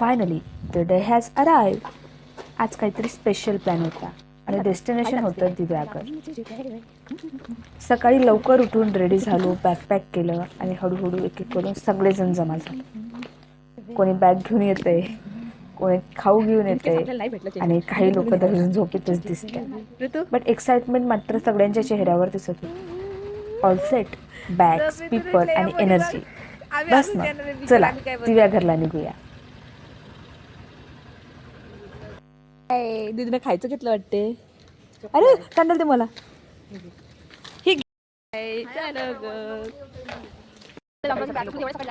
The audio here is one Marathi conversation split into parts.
Finally the day has arrived. आज काहीतरी स्पेशल प्लॅन होता आणि डेस्टिनेशन होतं दिव्यागर. सकाळी लवकर उठून रेडी झालो, बॅकपॅक केलं आणि हळूहळू एक एक करून सगळेजण जमा झाले. कोणी बॅग घेऊन येते, कोणी खाऊ घेऊन येते आणि काही लोक दररोज झोपेतच दिसतात. बट एक्साइटमेंट मात्र सगळ्यांच्या चेहऱ्यावर दिसत होती. ऑल सेट, बॅग्स, पीपल आणि एनर्जी. बस ना, चला दिव्याघरला निघूया. दीदीने खायचं घेतलं वाटते. अरे कॅन्डल दे मला. ही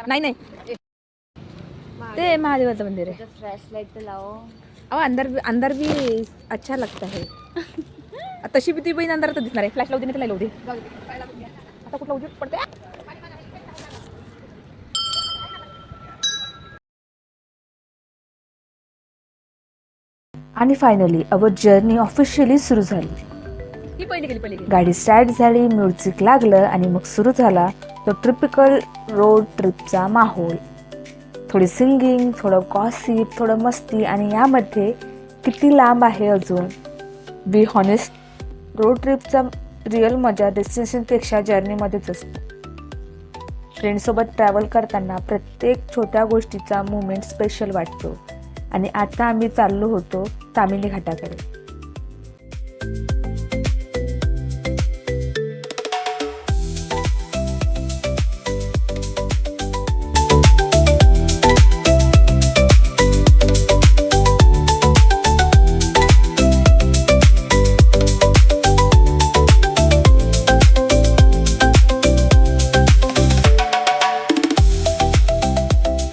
नाही नाही, ते महादेवाचं मंदिर आहे. फ्लैश लाइट लाओ. अंदर भी अच्छा लगता है. तशी भी ती बहीण अंधारात दिसणार आहे. फ्लॅश लावू दे नाही तर लावू दे. आता कुठला उजेड पडते. आणि फायनली अवर जर्नी ऑफिशियली सुरू झाली. गाडी स्टार्ट झाली, म्युझिक लागलं आणि मग सुरू झाला तो टिपिकल रोड ट्रिपचा माहोल. थोडी सिंगिंग, थोडं गॉसिप, थोडं मस्ती आणि यामध्ये किती लांब आहे अजून. बी हॉनेस्ट, रोड ट्रिपचा रिअल मजा डेस्टिनेशनपेक्षा जर्नीमध्येच असते. फ्रेंडसोबत ट्रॅव्हल करताना प्रत्येक छोट्या गोष्टीचा मोमेंट स्पेशल वाटतो. आणि आता आम्ही चाललो होतो Tamhini घाटाकडे.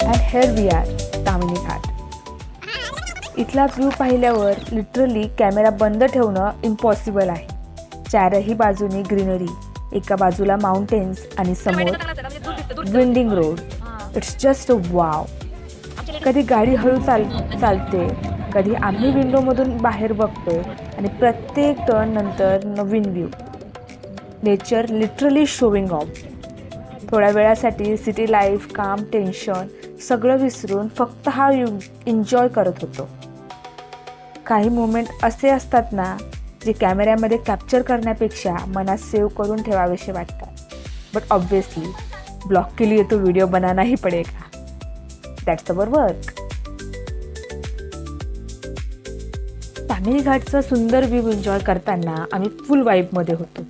And here we are, Tamhini घाट. इथला व्ह्यू पाहिल्यावर लिटरली कॅमेरा बंद ठेवणं इम्पॉसिबल आहे. चारही बाजूनी ग्रीनरी, एका बाजूला माउंटेन्स आणि समोर winding road. It's just wow. कधी गाडी हळू चालते, कधी आम्ही विंडोमधून बाहेर बघतोय आणि प्रत्येक टर्न नंतर नवीन view. Nature literally showing off. थोड्या वेळासाठी सिटी लाईफ, काम, टेन्शन सगळं विसरून फक्त हा एन्जॉय करत होतो. काही मोमेंट असे असतात ना, जे कॅमेऱ्यामध्ये कॅप्चर करण्यापेक्षा मनात सेव्ह करून ठेवावेसे वाटतात. बट ऑब्वियसली ब्लॉग के लिए तो व्हिडिओ बनाना ही पडेगा. That's our work. तामिनी घाटचा सुंदर व्ह्यू एन्जॉय करताना आम्ही फुल वाईबमध्ये होतो.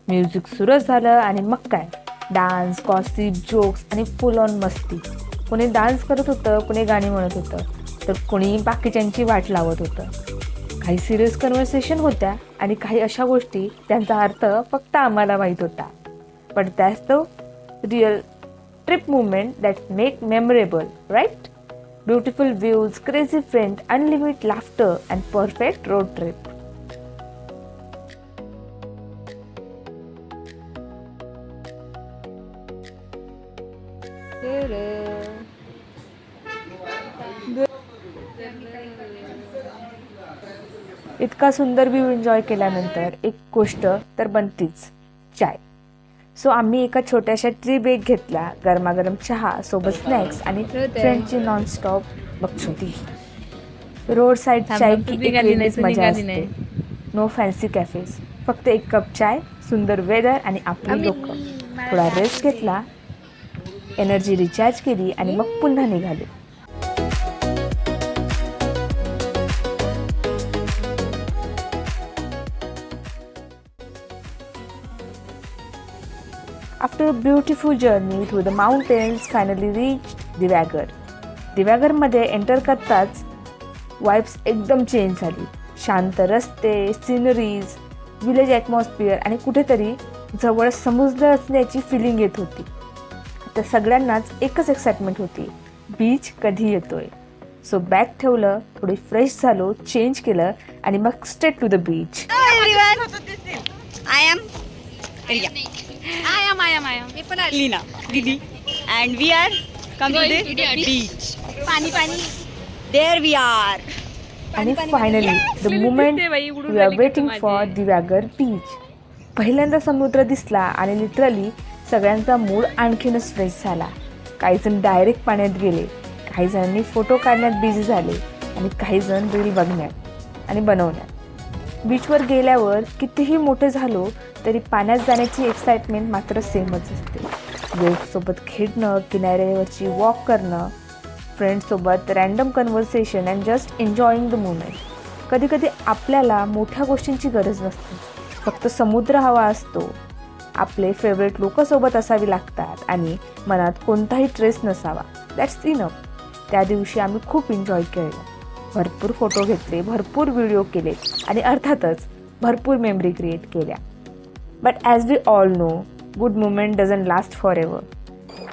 म्युझिक सुरू झालं आणि मग काय, डान्स, गॉसिप, जोक्स आणि फुल ऑन मस्ती. कोणी डान्स करत होतं, कोणी गाणी म्हणत होतं, तर कोणी बाकीच्यांची वाट लावत होतं. काही सिरियस कन्व्हर्सेशन होत्या आणि काही अशा गोष्टी त्यांचा अर्थ फक्त आम्हाला माहीत होता. But that's the real trip movement that make memorable, right? Beautiful views, crazy friend, unlimited laughter and perfect road trip. इतका सुंदर व्ह्यू एन्जॉय केल्यानंतर एक गोष्ट तर बनतीच, चाय. सो आम्ही एका छोट्याशा ट्री ब्रेक घेतला. गरमागरम चहा सोबत स्नॅक्स आणि फ्रेंडची नॉनस्टॉप बकचोदी. रोड साईड चाय की एक वेगळीच मजा असते. नो फॅन्सी कॅफेज, फक्त एक कप चाय, सुंदर वेदर आणि आपली लोक. थोडा रेस्ट घेतला, एनर्जी रिचार्ज केली आणि मग पुन्हा निघाले. After a beautiful journey through the mountains, finally reached Diveagar. दिव्यागरमध्ये एंटर करताच वाइब्स एकदम चेंज झाली. शांत रस्ते, सिनरीज, विलेज ॲटमॉस्फिअर आणि कुठेतरी जवळ समुद्र असण्याची फिलिंग येत होती. तर सगळ्यांनाच एकच एक्साइटमेंट होती, बीच कधी येतोय. सो बॅग ठेवलं, थोडी फ्रेश झालो, चेंज केलं आणि मग straight to the beach. I am Lina, Didi, and we are come to the beach. Pani. There we are. आणि finally the moment we are waiting for Diveagar beach. पहिल्यांदा समुद्र दिसला आणि लिटरली सगळ्यांचा मूड आणखीनच फ्रेश झाला. काही जण डायरेक्ट पाण्यात गेले, काही जणांनी फोटो काढण्यात बिझी झाले आणि काही जण रील बघण्यात आणि बनवण्यात. बीचवर गेल्यावर कितीही मोठे झालो तरी पाण्यात जाण्याची एक्साइटमेंट मात्र सेमच असते. वेव्हसोबत खेळणं, किनाऱ्यावरची वॉक करणं, फ्रेंड्ससोबत random conversation and just enjoying the moment. कधीकधी आपल्याला मोठ्या गोष्टींची गरज नसते, फक्त समुद्र हवा असतो. आपले फेवरेट लोक सोबत असावी लागतात आणि मनात कोणताही स्ट्रेस नसावा. That's enough. त्या दिवशी आम्ही खूप एन्जॉय केलं, भरपूर फोटो घेतले, भरपूर व्हिडिओ केले आणि अर्थातच भरपूर मेमरी क्रिएट केल्या. But as we all know, good moment doesn't last forever.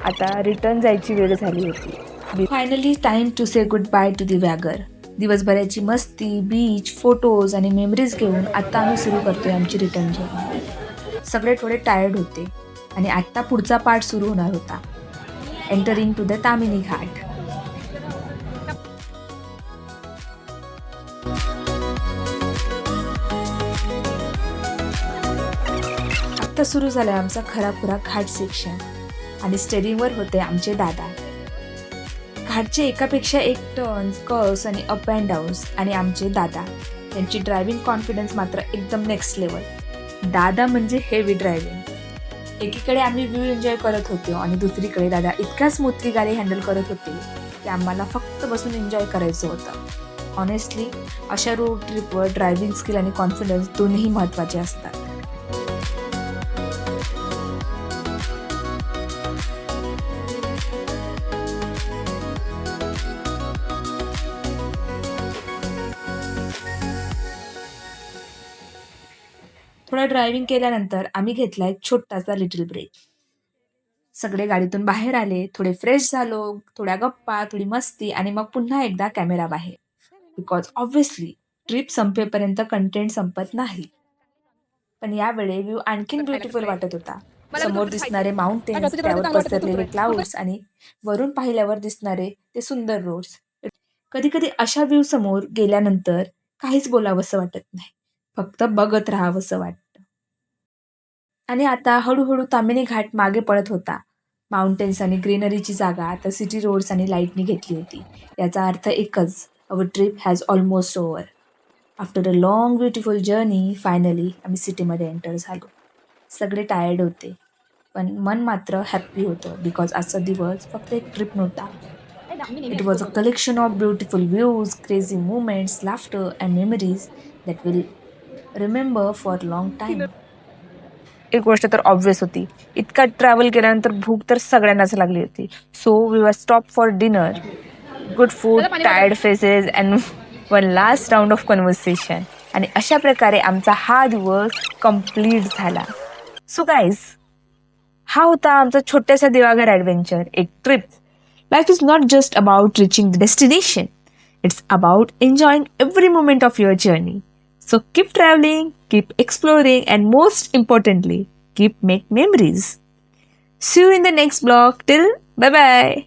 आता रिटर्न जायची वेळ झाली होती. Finally time to say goodbye to the Diveagar. दिवसभराची मस्ती, बीच, फोटोज आणि मेमरीज घेऊन आता आम्ही सुरू करतोय आमची रिटर्न जर्नी. सगळे थोडे टायर्ड होते आणि आत्ता पुढचा पार्ट सुरू होणार होता. एंटरिंग टू द तामिनी घाट. आत्ता सुरू झालाय आमचा खराखुरा घाट सेक्शन आणि स्टेरिंगवर होते आमचे दादा. घाटचे एकापेक्षा एक टर्न्स, कर्व्स आणि अप अँड डाऊन्स आणि आमचे दादा त्यांची ड्रायव्हिंग कॉन्फिडन्स मात्र एकदम नेक्स्ट लेवल. दादा म्हणजे हेवी ड्रायव्हिंग. एकीकडे आम्ही व्ह्यू एन्जॉय करत होतो आणि दुसरीकडे दादा इतक्या स्मूथली गाडी हँडल करत होते की आम्हाला फक्त बसून एन्जॉय करायचं होतं. ऑनेस्टली अशा रोड ट्रिपवर ड्रायव्हिंग स्किल आणि कॉन्फिडन्स दोन्ही महत्त्वाचे असतात. थोडं ड्रायव्हिंग केल्यानंतर आम्ही घेतला एक छोटासा लिटिल ब्रेक. सगळे गाडीतून बाहेर आले, थोडे फ्रेश झालो, थोड्या गप्पा, थोडी मस्ती आणि मग पुन्हा एकदा कॅमेरा बाहेर. बिकॉज ऑब्व्हियसली ट्रिप संपेपर्यंत कंटेंट संपत नाही. पण यावेळी व्ह्यू आणखीन ब्युटिफुल वाटत होता. समोर दिसणारे माउंटेन्स, त्यावर पसरलेले क्लाउड्स आणि वरून पाहिल्यावर दिसणारे ते सुंदर रोड्स. कधी कधी अशा व्ह्यू समोर गेल्यानंतर काहीच बोलावंसं वाटत नाही, फक्त बघत राहावंसं वाटतं. आणि आता हळूहळू तामिनी घाट मागे पडत होता. माउंटेन्स आणि ग्रीनरीची जागा आता सिटी रोड्स आणि लाईटनी घेतली होती. याचा अर्थ एकच, our trip has almost over. After a long beautiful journey finally आम्ही सिटीमध्ये एंटर झालो. सगळे टायर्ड होते पण मन मात्र हॅप्पी होतं, बिकॉज आजचा दिवस फक्त एक ट्रिप नव्हता. It was a collection of beautiful views, crazy movements, laughter and memories that will remember for long time. एक गोष्ट तर ऑब्व्हियस होती, इतका ट्रॅव्हल केल्यानंतर भूक तर सगळ्यांनाच लागली होती. So we were stop for dinner, good food, tired faces and one last round of conversation. आणि अशा प्रकारे आमचा हा दिवस कम्प्लीट झाला. सो गाईज, हा होता आमचा छोट्यासा दिवाघर ॲडव्हेंचर, एक trip. Life is not just about reaching the destination, it's about enjoying every moment of your journey. So keep traveling, keep exploring, and most importantly, keep make memories. See you in the next vlog. Till bye bye.